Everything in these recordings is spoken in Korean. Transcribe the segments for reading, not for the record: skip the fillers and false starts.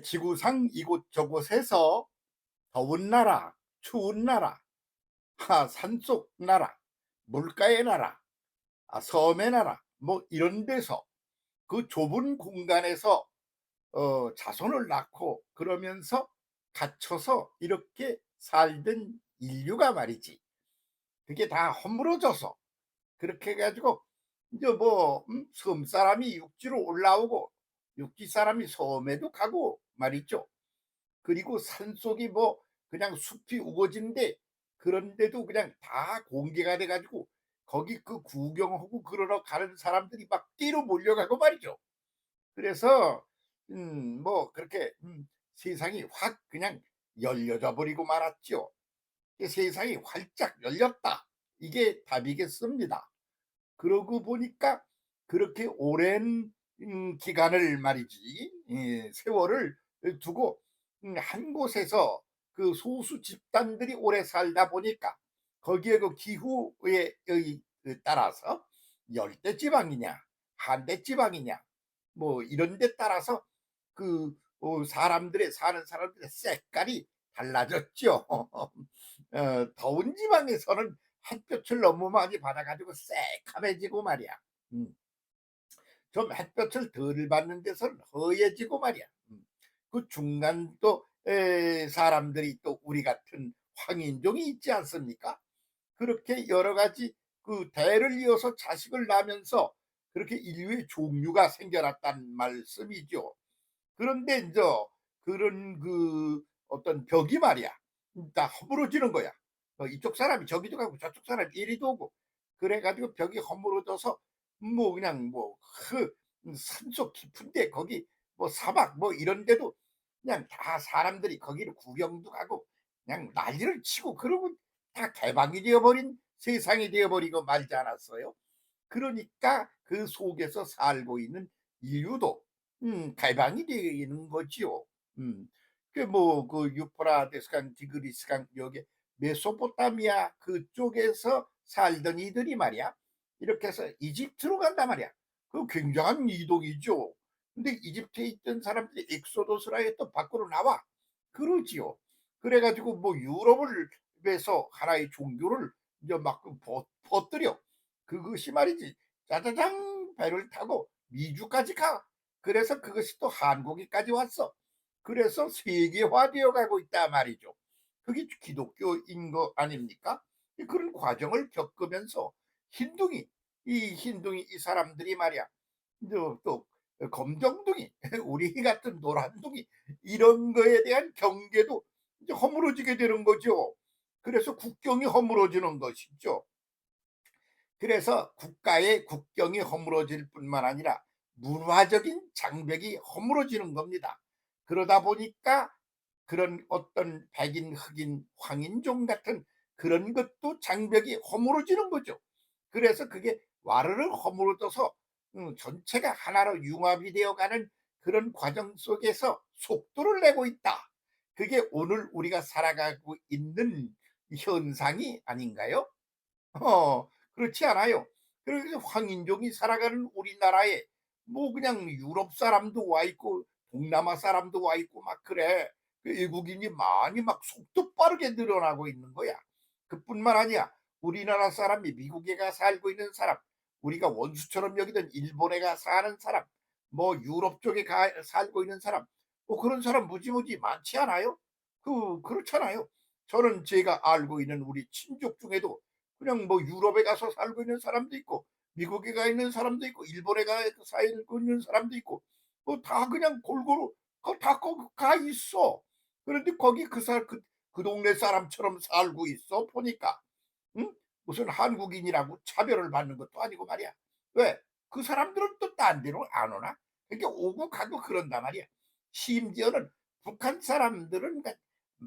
지구상 이곳저곳에서 더운 나라, 추운 나라, 산속 나라, 물가의 나라, 섬의 나라, 뭐 이런 데서 그 좁은 공간에서 자손을 낳고 그러면서 갇혀서 이렇게 살던 인류가 말이지. 그게 다 허물어져서 그렇게 해 가지고 이제 뭐 섬 사람이 육지로 올라오고 육지 사람이 섬에도 가고 말이죠. 그리고 산속이 뭐 그냥 숲이 우거진데 그런데도 그냥 다 공개가 돼 가지고 거기 그 구경하고 그러러 가는 사람들이 막 뛰러 몰려가고 말이죠. 그래서 뭐 그렇게 세상이 확 그냥 열려져 버리고 말았죠. 이 세상이 활짝 열렸다. 이게 답이겠습니다. 그러고 보니까 그렇게 오랜 기간을 말이지, 세월을 두고 한 곳에서 그 소수 집단들이 오래 살다 보니까 거기에 그 기후에 따라서 열대 지방이냐 한대 지방이냐 뭐 이런 데 따라서 그 사람들의 사는 사람들의 색깔이 달라졌죠. 더운 지방에서는 햇볕을 너무 많이 받아 가지고 새카매지고 말이야. 음. 좀 햇볕을 덜 받는 데서는 허해지고 말이야. 그 중간 또 사람들이 또 우리 같은 황인종이 있지 않습니까? 그렇게 여러 가지 그 대를 이어서 자식을 낳으면서 그렇게 인류의 종류가 생겨났다는 말씀이죠. 그런데 인제 그런 그 어떤 벽이 말이야 다 허물어지는 거야. 이쪽 사람이 저기도 가고 저쪽 사람이 이리도 오고 그래 가지고 벽이 허물어져서 뭐 그냥 뭐 산속 깊은데 거기 뭐 사막 뭐 이런 데도 그냥 다 사람들이 거기를 구경도 가고 그냥 난리를 치고 그러고 다 개방이 되어 버린 세상이 되어 버리고 말지 않았어요. 그러니까 그 속에서 살고 있는 인류도 개방이 되는 거지요. 음. 그 뭐 그 유프라데스강 디그리스강 여기 메소포타미아 그쪽에서 살던 이들이 말이야. 이렇게 해서 이집트로 간단 말이야. 그 굉장한 이동이죠. 근데 이집트에 있던 사람들이 엑소도스라 해서 밖으로 나와. 그러지요. 그래 가지고 뭐 유럽을 에서 하나의 종교를 이제 막 퍼뜨려. 그것이 말이지 짜자장 배를 타고 미주까지 가. 그래서 그것이 또 한국에까지 왔어. 그래서 세계화되어 가고 있다 말이죠. 그게 기독교인 거 아닙니까? 그런 과정을 겪으면서 흰둥이 흰둥이 이 사람들이 말이야. 또 검정둥이 우리 같은 노란둥이 이런 거에 대한 경계도 이제 허물어지게 되는 거죠. 그래서 국경이 허물어지는 것이죠. 그래서 국가의 국경이 허물어질 뿐만 아니라 문화적인 장벽이 허물어지는 겁니다. 그러다 보니까 그런 어떤 백인, 흑인, 황인종 같은 그런 것도 장벽이 허물어지는 거죠. 그래서 그게 와르르 허물어져서 전체가 하나로 융합이 되어가는 그런 과정 속에서 속도를 내고 있다. 그게 오늘 우리가 살아가고 있는 현상이 아닌가요? 그렇지 않아요. 그래서 황인종이 살아가는 우리나라에 뭐 그냥 유럽 사람도 와 있고 동남아 사람도 와 있고 막 그래. 그 외국인이 많이 막 속도 빠르게 늘어나고 있는 거야. 그뿐만 아니야. 우리나라 사람이 미국에 가 살고 있는 사람, 우리가 원수처럼 여기던 일본에 가 사는 사람, 뭐 유럽 쪽에 가 살고 있는 사람, 뭐 그런 사람 무지무지 많지 않아요? 그렇잖아요. 저는 제가 알고 있는 우리 친족 중에도 그냥 뭐 유럽에 가서 살고 있는 사람도 있고 미국에 가 있는 사람도 있고 일본에 가 살고 있는 사람도 있고 뭐 다 그냥 골고루 다 거기 가 있어. 그런데 거기 그 동네 사람처럼 살고 있어 보니까. 응? 무슨 한국인이라고 차별을 받는 것도 아니고 말이야. 왜? 그 사람들은 또 딴 데로 안 오나? 그러니까 오고 가고 그런단 말이야. 심지어는 북한 사람들은 그러니까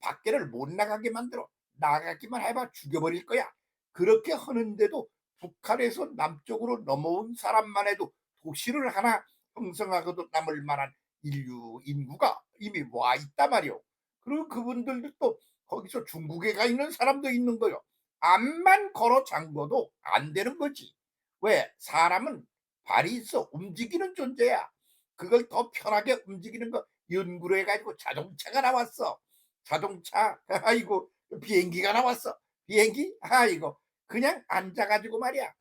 밖에를 못 나가게 만들어. 나가기만 해봐 죽여버릴 거야. 그렇게 하는데도 북한에서 남쪽으로 넘어온 사람만 해도 도시를 하나 형성하고도 남을 만한 인구가 이미 와 있단 말이오. 그리고 그분들도 또 거기서 중국에 가 있는 사람도 있는 거요. 암만 걸어 잠궈도 안 되는 거지. 왜? 사람은 발이 있어 움직이는 존재야. 그걸 더 편하게 움직이는 거 연구를 해가지고 자동차가 나왔어. 자동차, 아이고, 비행기가 나왔어. 비행기, 아이고, 그냥 앉아가지고 말이야.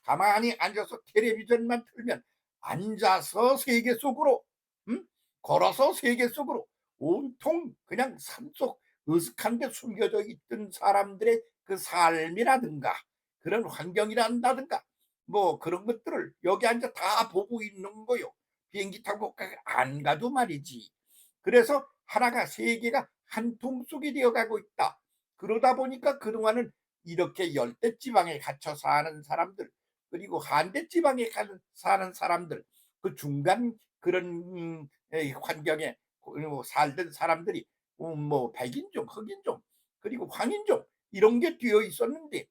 가만히 앉아서 텔레비전만 틀면 앉아서 세계 속으로, 음? 걸어서 세계 속으로 온통 그냥 산속 으슥한 데 숨겨져 있던 사람들의 그 삶이라든가 그런 환경이란다든가 뭐 그런 것들을 여기 앉아 다 보고 있는 거요. 비행기 타고 안 가도 말이지. 그래서 하나가 세계가 한 통 속이 되어 가고 있다. 그러다 보니까 그동안은 이렇게 열대 지방에 갇혀 사는 사람들 그리고 한대 지방에 사는 사람들 그 중간 그런 환경에 살던 사람들이 뭐 백인종, 흑인종 그리고 황인종 이런 게 되어 있었는데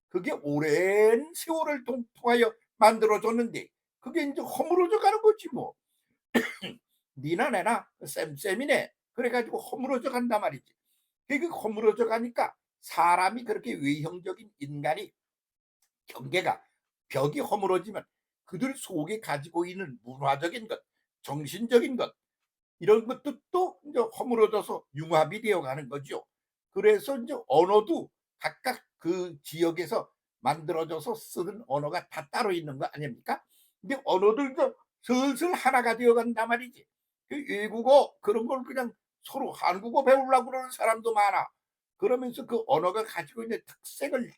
그게 오랜 세월을 통하여 만들어졌는데 그게 이제 허물어져 가는 거지 뭐. 니나 내나 쌤쌤이네. 그래가지고 허물어져 간단 말이지. 그게 허물어져 가니까 사람이 그렇게 외형적인 인간이 경계가 벽이 허물어지면 그들 속에 가지고 있는 문화적인 것, 정신적인 것 이런 것도 또 이제 허물어져서 융합이 되어 가는 거죠. 그래서 이제 언어도 각각 그 지역에서 만들어져서 쓰는 언어가 다 따로 있는 거 아닙니까? 근데 언어들도 슬슬 하나가 되어 간단 말이지. 그 외국어 그런 걸 그냥 서로 한국어 배우려고 그러는 사람도 많아. 그러면서 그 언어가 가지고 있는 특색을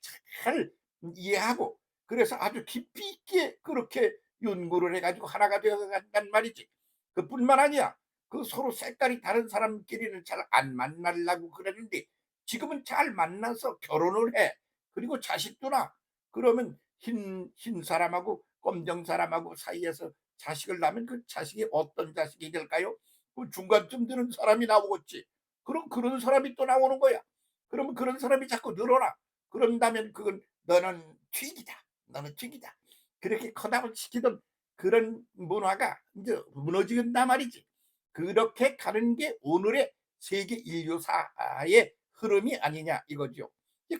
잘 이해하고 그래서 아주 깊이 있게 그렇게 연구를 해가지고 하나가 되어 간단 말이지. 그뿐만 아니야. 그 서로 색깔이 다른 사람끼리는 잘 안 만나려고 그랬는데 지금은 잘 만나서 결혼을 해. 그리고 자식도 낳아. 그러면 흰 사람하고 검정 사람하고 사이에서 자식을 낳으면 그 자식이 어떤 자식이 될까요? 그 중간쯤 드는 사람이 나오겠지. 그럼 그런 사람이 또 나오는 거야. 그러면 그런 사람이 자꾸 늘어나. 그런다면 그건 너는 튀기다. 너는 튀기다. 그렇게 커다을 시키던 그런 문화가 이제 무너진단 말이지. 그렇게 가는 게 오늘의 세계 인류사의 흐름이 아니냐 이거죠.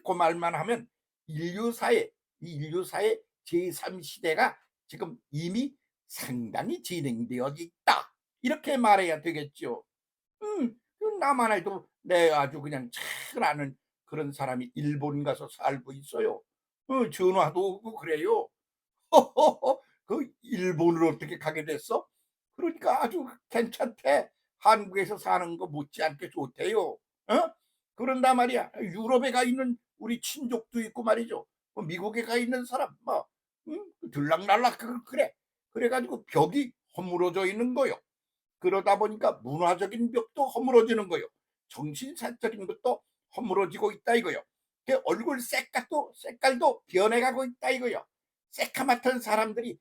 그 말만 하면 인류사의 이 인류사의 제3시대가 지금 이미 상당히 진행되어 있다. 이렇게 말해야 되겠죠. 나만 해도 내 아주 그냥 잘 아는 그런 사람이 일본 가서 살고 있어요. 전화도 오고 그래요. 그 일본으로 어떻게 가게 됐어? 그러니까 아주 괜찮대. 한국에서 사는 거 못지않게 좋대요. 그런단 말이야. 유럽에 가 있는 우리 친족도 있고 말이죠. 미국에 가 있는 사람 뭐 들락날락 그래. 그래 가지고 벽이 허물어져 있는 거요. 그러다 보니까 문화적인 벽도 허물어지는 거요. 정신사적인 것도 허물어지고 있다 이거요. 그 얼굴 색깔도 변해가고 있다 이거요. 새카맣던 사람들이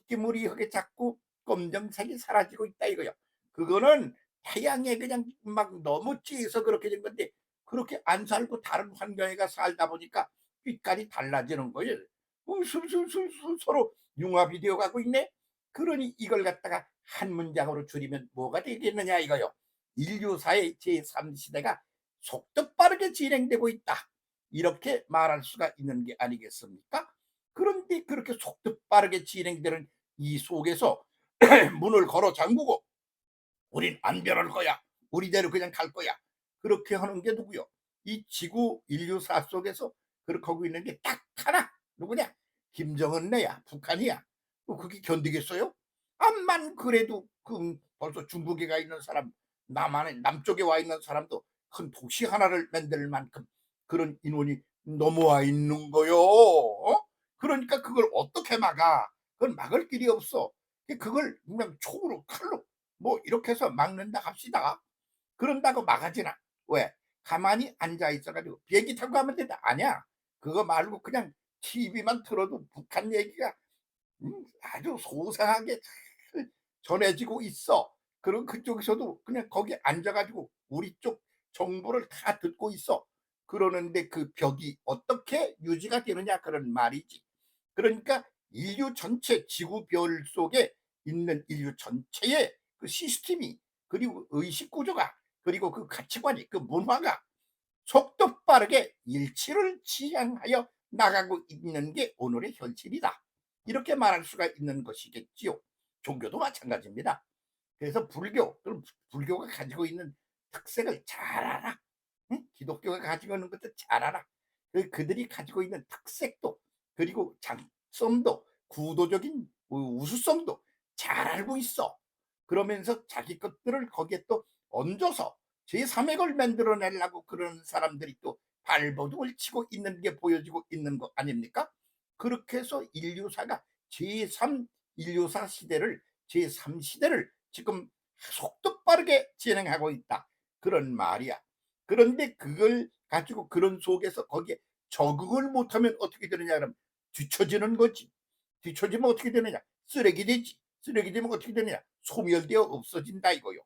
희끼무리하게 자꾸 검정색이 사라지고 있다 이거요. 그거는 태양에 그냥 막 너무 찌서 그렇게 된 건데 그렇게 안 살고 다른 환경에 가 살다 보니까 빛깔이 달라지는 거예요. 술술술술 서로 융합이 되어 가고 있네. 그러니 이걸 갖다가 한 문장으로 줄이면 뭐가 되겠느냐 이거요. 인류사의 제3시대가 속도 빠르게 진행되고 있다. 이렇게 말할 수가 있는 게 아니겠습니까? 그런데 그렇게 속도 빠르게 진행되는 이 속에서 문을 걸어 잠그고 우린 안 변할 거야. 우리대로 그냥 갈 거야. 그렇게 하는 게 누구요? 이 지구 인류사 속에서 그렇게 하고 있는 게 딱 하나. 누구냐? 김정은네야. 북한이야. 그게 견디겠어요? 암만 그래도 그 벌써 중국에 가 있는 사람, 남한에 남쪽에 와 있는 사람도 큰 도시 하나를 만들 만큼 그런 인원이 넘어와 있는 거요. 그러니까 그걸 어떻게 막아? 그건 막을 길이 없어. 그걸 그냥 총으로 칼로 뭐 이렇게 해서 막는다 합시다. 그런다고 막아지나? 왜? 가만히 앉아 있어 가지고 비행기 타고 가면 된다. 아니야. 그거 말고 그냥 TV만 틀어도 북한 얘기가 아주 소상하게 잘 전해지고 있어. 그럼 그쪽에서도 그냥 거기 앉아 가지고 우리 쪽 정보를 다 듣고 있어. 그러는데 그 벽이 어떻게 유지가 되느냐 그런 말이지. 그러니까 인류 전체 지구별 속에 있는 인류 전체의 그 시스템이 그리고 의식 구조가 그리고 그 가치관이 그 문화가 속도 빠르게 일치를 지향하여 나가고 있는 게 오늘의 현실이다. 이렇게 말할 수가 있는 것이겠지요. 종교도 마찬가지입니다. 그래서 그럼 불교가 가지고 있는 특색을 잘 알아. 응? 기독교가 가지고 있는 것도 잘 알아. 그들이 가지고 있는 특색도, 그리고 장점도, 구도적인 우수성도 잘 알고 있어. 그러면서 자기 것들을 거기에 또 얹어서 제3핵을 만들어내려고 그런 사람들이 또 발버둥을 치고 있는 게 보여지고 있는 거 아닙니까? 그렇게 해서 인류사가 제3 인류사 시대를, 제3시대를 지금 속도 빠르게 진행하고 있다. 그런 말이야. 그런데 그걸 가지고 그런 속에서 거기에 적응을 못하면 어떻게 되느냐 그러면 뒤처지는 거지. 뒤처지면 어떻게 되느냐? 쓰레기 되지. 쓰레기 되면 어떻게 되느냐? 소멸되어 없어진다 이거요.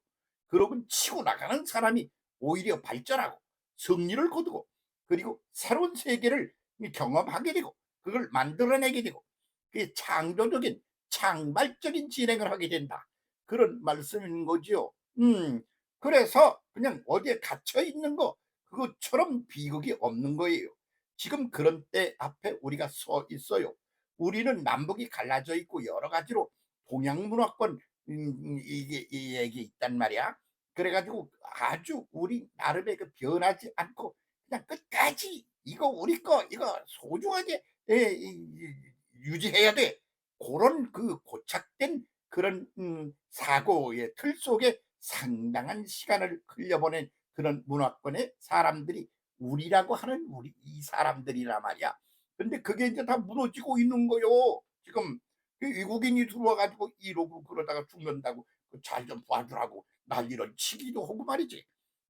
그러면 치고 나가는 사람이 오히려 발전하고 승리를 거두고, 그리고 새로운 세계를 경험하게 되고 그걸 만들어내게 되고, 그게 창조적인 창발적인 진행을 하게 된다. 그런 말씀인 거지요. 그래서 그냥 어디에 갇혀 있는 거 그것처럼 비극이 없는 거예요. 지금 그런 때 앞에 우리가 서 있어요. 우리는 남북이 갈라져 있고 여러 가지로 동양 문화권 이게 이 얘기 있단 말이야. 그래가지고 아주 우리 나름의 그 변하지 않고 그냥 끝까지 이거 우리 거 이거 소중하게 유지해야 돼. 그런 그 고착된 그런 사고의 틀 속에 상당한 시간을 흘려보낸 그런 문화권의 사람들이 우리라고 하는 우리 이 사람들이란 말이야. 근데 그게 이제 다 무너지고 있는 거요. 지금 그 외국인이 들어와 가지고 이러고 그러다가 죽는다고 잘 좀 봐주라고 난리를 치기도 하고 말이지.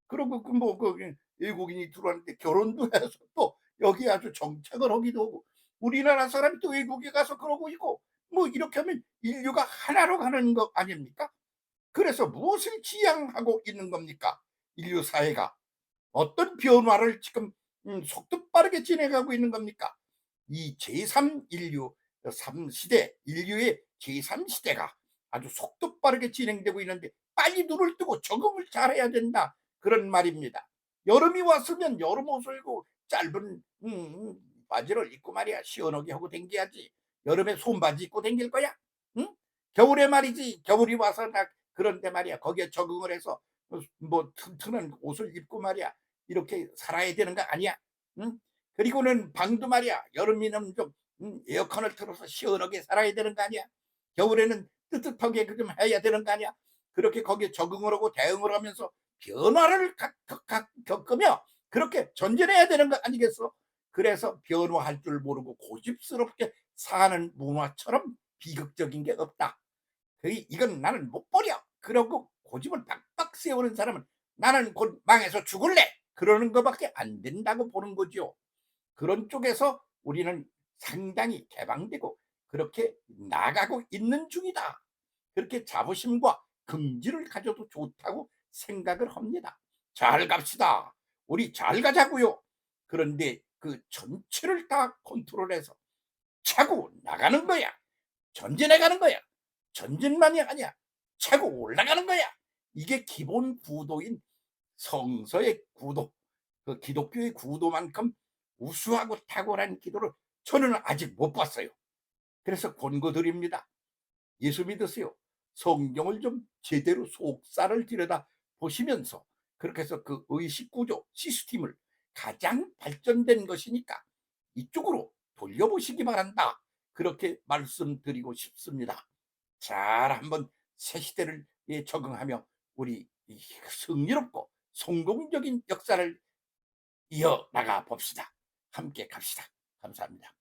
그리고 그 외국인이 들어왔는데 결혼도 해서 또 여기 아주 정착을 하기도 하고, 우리나라 사람이 또 외국에 가서 그러고 있고, 뭐 이렇게 하면 인류가 하나로 가는 거 아닙니까? 그래서 무엇을 지향하고 있는 겁니까? 인류 사회가 어떤 변화를 지금 속도 빠르게 진행하고 있는 겁니까? 이 제3 인류 3시대, 인류의 제3시대가 아주 속도 빠르게 진행되고 있는데 빨리 눈을 뜨고 적응을 잘해야 된다. 그런 말입니다. 여름이 왔으면 여름 옷을 입고 짧은 바지를 입고 말이야 시원하게 하고 댕겨야지. 여름에 손바지 입고 댕길 거야? 응? 겨울에 말이지. 겨울이 와서 나 그런데 말이야 거기에 적응을 해서 뭐 튼튼한 옷을 입고 말이야 이렇게 살아야 되는 거 아니야? 응? 그리고는 방도 말이야 여름이면 좀 에어컨을 틀어서 시원하게 살아야 되는 거 아니야? 겨울에는 뜨뜻하게 그 좀 해야 되는 거 아니야? 그렇게 거기에 적응을 하고 대응을 하면서 변화를 겪으며 그렇게 전진해야 되는 거 아니겠어? 그래서 변화할 줄 모르고 고집스럽게 사는 문화처럼 비극적인 게 없다. 이건 나는 못 버려. 그러고 고집을 빡빡 세우는 사람은 나는 곧 망해서 죽을래. 그러는 것밖에 안 된다고 보는 거죠. 그런 쪽에서 우리는 상당히 개방되고 그렇게 나가고 있는 중이다. 그렇게 자부심과 긍지를 가져도 좋다고 생각을 합니다. 잘 갑시다. 우리 잘 가자고요. 그런데 그 전체를 다 컨트롤해서 차고 나가는 거야. 전진해 가는 거야. 전진만이 아니야. 차고 올라가는 거야. 이게 기본 구도인 성서의 구도, 그 기독교의 구도만큼 우수하고 탁월한 기도를 저는 아직 못 봤어요. 그래서 권고드립니다. 예수 믿으세요. 성경을 좀 제대로 속사를 들여다 보시면서 그렇게 해서 그 의식 구조 시스템을 가장 발전된 것이니까 이쪽으로 돌려보시기 바란다. 그렇게 말씀드리고 싶습니다. 잘 한번 새 시대를 적응하며 우리 승리롭고 성공적인 역사를 이어나가 봅시다. 함께 갑시다. 감사합니다.